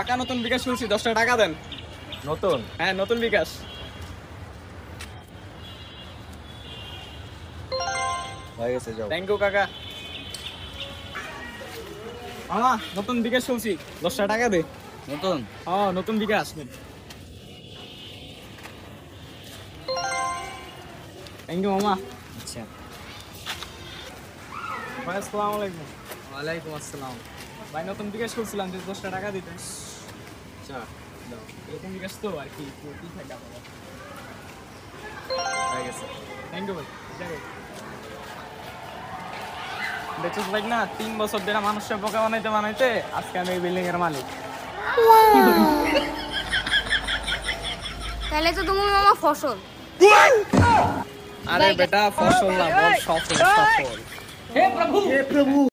কাকা নতুন বিকাশ খুলছি, 10টা টাকা দেন। নতুন হ্যাঁ, নতুন বিকাশ। হয়ে গেছে, যাও। থ্যাংক ইউ কাকা। মামা নতুন বিকাশ খুলছি, 10টা টাকা দে। নতুন হ্যাঁ, নতুন বিকাশ। থ্যাংক ইউ মামা। আচ্ছা। ভাই আসসালামু আলাইকুম। ওয়ালাইকুম আসসালাম। ভাই নতুন বিকাশ খুলছিলাম, যে 10টা টাকা দিতে। আচ্ছা, দাও। এরকম বিকাশ তো আর কি, একটু কি থাকে আপনার। হয়ে গেছে। থ্যাংক ইউ ভাই। দেখছিস ভাই না, 3 বছর ধরে মানুষের বোকা বানাইতে বানাইতে আজকে আমি এই বিল্ডিং এর মালিক। তাহলে তো তুমি মামা ফসল। আরে বেটা ফসল না, বল সফল সফল।